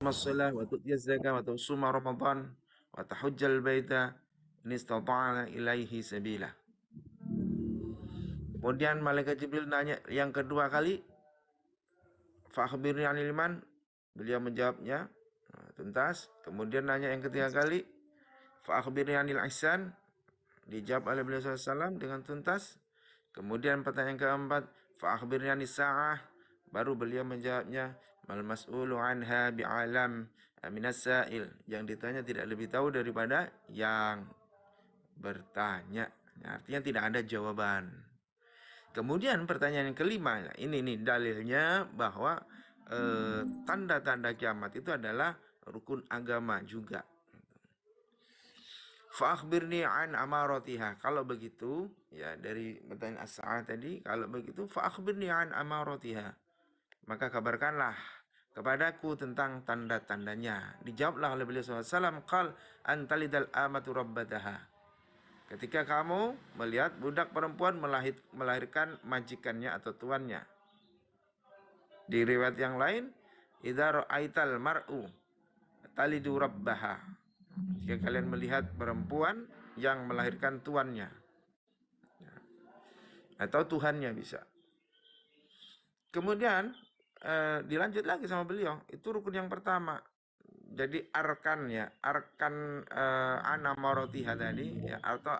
الصلاة وتؤتي الزكاة وتصوم رمضان وتحج البيت إن استطعنا إليه سبيلا. Kemudian malaikat Jibril nanya yang kedua kali, fa akhbirni 'anil iman. Beliau menjawabnya tuntas. Kemudian nanya yang ketiga kali, fa akhbirni 'anil ihsan. Dijawab oleh beliau SAW dengan tuntas. Kemudian pertanyaan keempat, fa akhbirni 'anis sa'ah. Baru beliau menjawabnya, mal mas'ulu anha bi'alam minas sa'il. Yang ditanya tidak lebih tahu daripada yang bertanya. Artinya tidak ada jawaban. Kemudian pertanyaan yang kelima, nah ini nih dalilnya bahwa tanda-tanda kiamat itu adalah rukun agama juga. Fa akhbirni an amaratiha. Kalau begitu, ya dari pertanyaan as-sa'ah tadi, kalau begitu fa akhbirni an amaratiha. Maka kabarkanlah kepadaku tentang tanda-tandanya. Dijawablah oleh beliau SAW, qal antalidal amatu rabbataha. Ketika kamu melihat budak perempuan melahirkan majikannya atau tuannya. Di riwayat yang lain, idza ra'aital mar'u talidu rabbaha. Jika kalian melihat perempuan yang melahirkan tuannya atau tuhannya bisa. Kemudian dilanjut lagi sama beliau, itu rukun yang pertama. Jadi arkan anamorotiha tadi ya, atau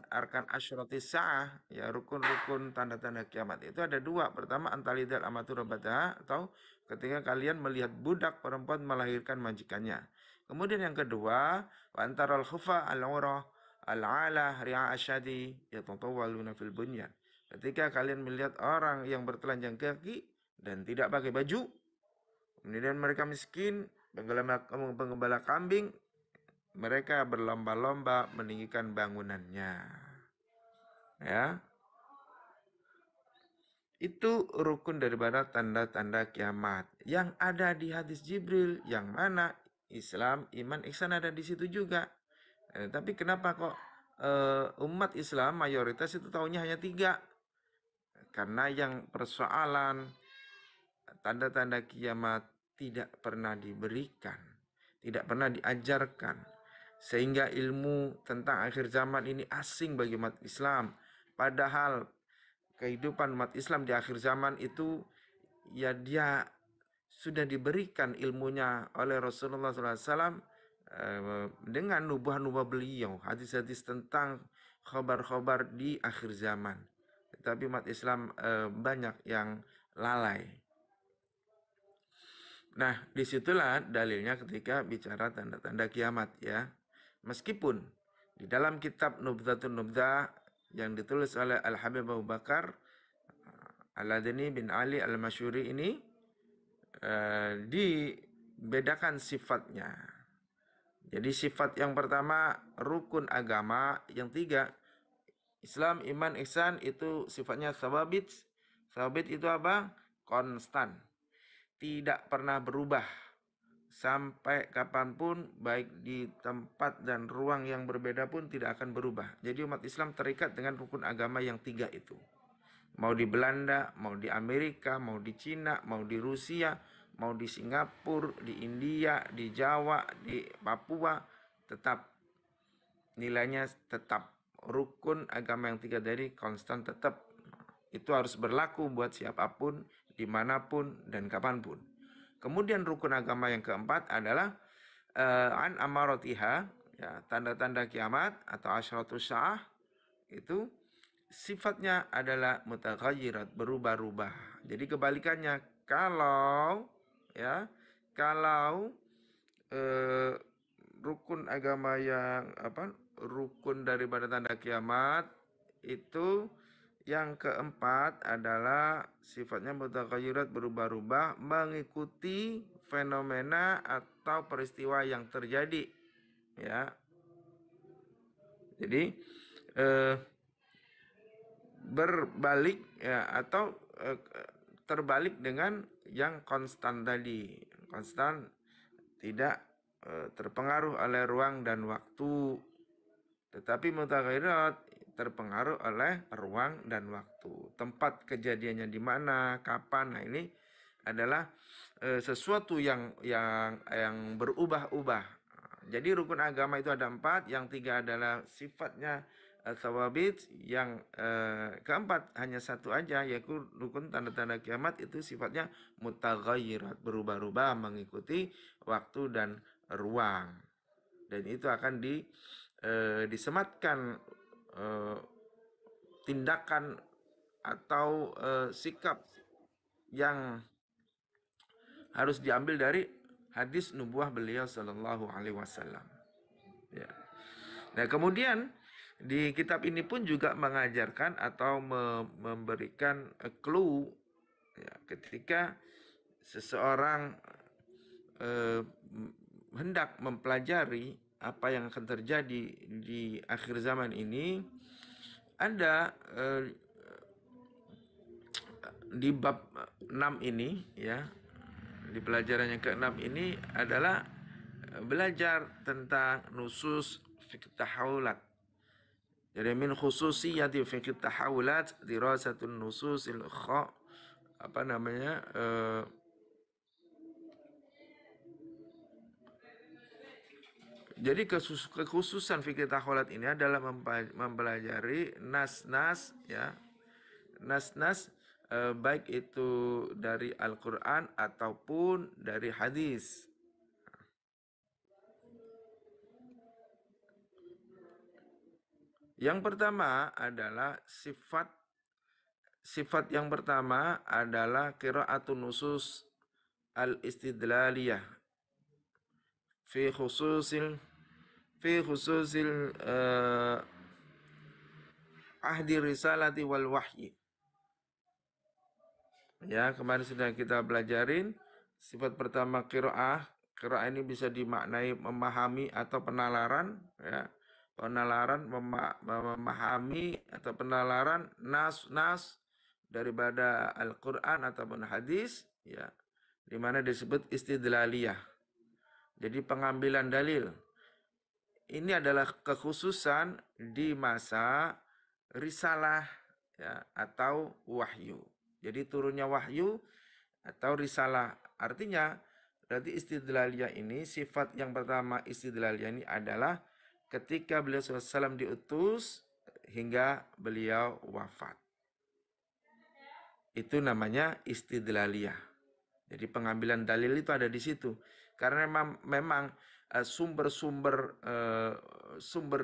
arkan asyrati sa'ah ya, rukun-rukun tanda-tanda kiamat itu ada dua. Pertama antalidal amatu rabbataha, atau ketika kalian melihat budak perempuan melahirkan majikannya. Kemudian yang kedua, wa antaral khufa al-urah al-ala ri'a asyadi yatatawwaluna fil bunyan. Ketika kalian melihat orang yang bertelanjang kaki dan tidak pakai baju, kemudian mereka miskin, penggembala kambing, mereka berlomba-lomba meninggikan bangunannya. Ya. Itu rukun daripada tanda-tanda kiamat yang ada di hadis Jibril, yang mana Islam, iman, ihsan ada di situ juga. Tapi kenapa kok umat Islam mayoritas itu tahunya hanya 3? Karena yang persoalan tanda-tanda kiamat tidak pernah diberikan, tidak pernah diajarkan, sehingga ilmu tentang akhir zaman ini asing bagi umat Islam. Padahal kehidupan umat Islam di akhir zaman itu ya dia sudah diberikan ilmunya oleh Rasulullah SAW dengan nubuah-nubuah beliau, hadis-hadis tentang khabar-khabar di akhir zaman. Tetapi umat Islam banyak yang lalai. Nah, disitulah dalilnya ketika bicara tanda-tanda kiamat ya. Meskipun di dalam kitab Nubdhatun Nubdha yang ditulis oleh Al-Habib Abu Bakar Al-Adani bin Ali Al-Masyuri ini dibedakan sifatnya. Jadi sifat yang pertama rukun agama, yang 3 Islam, iman, ihsan itu sifatnya tsawabit. Tsawabit itu apa? Konstan. Tidak pernah berubah sampai kapanpun, baik di tempat dan ruang yang berbeda pun tidak akan berubah. Jadi umat Islam terikat dengan rukun agama yang 3 itu. Mau di Belanda, mau di Amerika, mau di Cina, mau di Rusia, mau di Singapura, di India, di Jawa, di Papua, tetap nilainya tetap. Rukun agama yang 3 dari konstan tetap. Itu harus berlaku buat siapapun, dimanapun, dan kapanpun. Kemudian rukun agama yang keempat adalah an amaratiha, ya, tanda-tanda kiamat atau asyratus sa'ah itu sifatnya adalah mutaghayyirat, berubah-ubah. Jadi kebalikannya, kalau rukun agama yang rukun daripada tanda kiamat itu yang keempat adalah sifatnya mutaghayyirat, berubah-ubah mengikuti fenomena atau peristiwa yang terjadi ya. Jadi berbalik ya, atau terbalik dengan yang konstan tadi. Konstan tidak terpengaruh oleh ruang dan waktu, tetapi mutaghayyirat terpengaruh oleh ruang dan waktu. Tempat kejadiannya di mana, kapan. Nah, ini adalah sesuatu yang berubah-ubah. Jadi rukun agama itu ada 4, yang 3 adalah sifatnya tsawabit, yang keempat hanya satu aja, yaitu rukun tanda-tanda kiamat, itu sifatnya mutaghayyirat, berubah-ubah mengikuti waktu dan ruang. Dan itu akan disematkan tindakan atau sikap yang harus diambil dari hadis nubuah beliau sallallahu alaihi wasallam. Ya. Nah, kemudian di kitab ini pun juga mengajarkan atau memberikan clue ya, ketika seseorang hendak mempelajari apa yang akan terjadi di akhir zaman ini, ada di bab 6 ini ya, di pelajaran yang ke-6 ini adalah belajar tentang nusus fiqh tahawulat. Jadi min khususiyati fiqh tahawulat dirasatun nususil jadi kekhususan fikih tahawulat ini adalah mempelajari nas-nas ya, nas-nas baik itu dari Al-Quran ataupun dari hadis. Yang pertama adalah sifat yang pertama adalah qiraatun nusus al-istidlaliyah fi khususil ahdi risalati wal wahyi. Ya, kemarin sudah kita pelajarin sifat pertama qiraah. Qiraah ini bisa dimaknai memahami atau penalaran ya. Penalaran memahami atau penalaran nas daripada Al-Qur'an ataupun hadis ya, di mana disebut istidlaliyah. Jadi pengambilan dalil. Ini adalah kekhususan di masa risalah ya, atau wahyu. Jadi turunnya wahyu atau risalah. Artinya berarti istidlaliyah ini, sifat yang pertama istidlaliyah ini adalah ketika beliau SAW diutus hingga beliau wafat. Itu namanya istidlaliyah. Jadi pengambilan dalil itu ada di situ. Karena memang sumber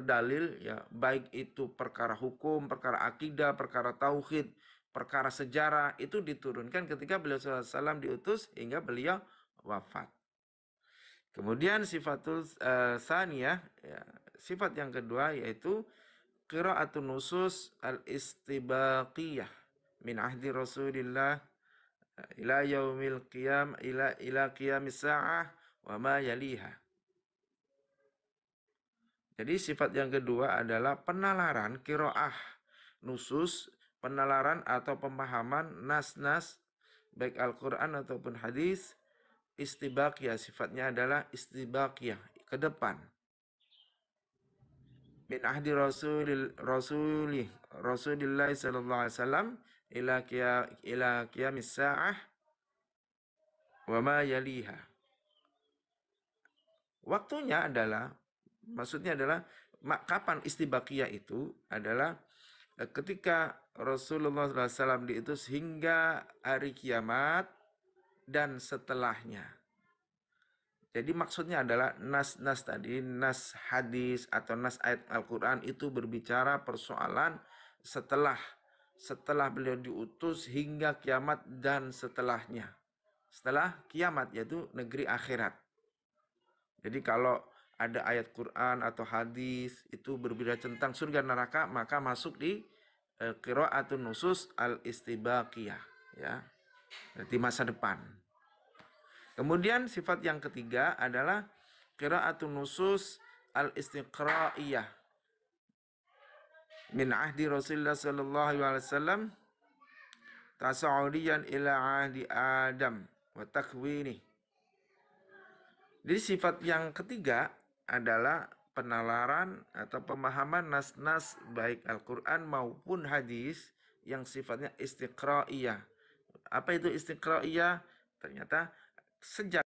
dalil ya, baik itu perkara hukum, perkara akidah, perkara tauhid, perkara sejarah, itu diturunkan ketika beliau SAW diutus hingga beliau wafat. Kemudian sifatul saniyah ya, sifat yang kedua yaitu qiraatun nusus al-istibaqiyah min ahdi Rasulillah ila yaumil qiyam ila qiyamis sa'ah wa ma yaliha. Jadi sifat yang kedua adalah penalaran qiraah nusus, penalaran atau pemahaman nas-nas baik Al-Qur'an ataupun hadis. Istibaqiyah, sifatnya adalah istibaqiyah, ke depan. Min ahdi Rasulillah sallallahu alaihi wasallam ila qiyamis sa'ah wa ma yaliha. Waktunya adalah, maksudnya adalah kapan istibaqiyah itu adalah ketika Rasulullah SAW diutus hingga hari kiamat dan setelahnya. Jadi maksudnya adalah nas-nas tadi, nas hadis atau nas ayat Al-Quran itu berbicara persoalan setelah beliau diutus hingga kiamat dan setelahnya. Setelah kiamat yaitu negeri akhirat. Jadi kalau ada ayat Quran atau hadis itu berbicara tentang surga neraka, maka masuk di qiraatun nusus al-istibaqiyah ya. Berarti masa depan. Kemudian sifat yang ketiga adalah qiraatun nusus al-istiqra'iyah min ahdi Rasulullah sallallahu alaihi wasallam tasa'udiyan ila ahdi Adam wa takwini. Jadi sifat yang ketiga adalah penalaran atau pemahaman nas-nas baik Al-Quran maupun hadis yang sifatnya istiqra'iyah. Apa itu istiqra'iyah? Ternyata sejak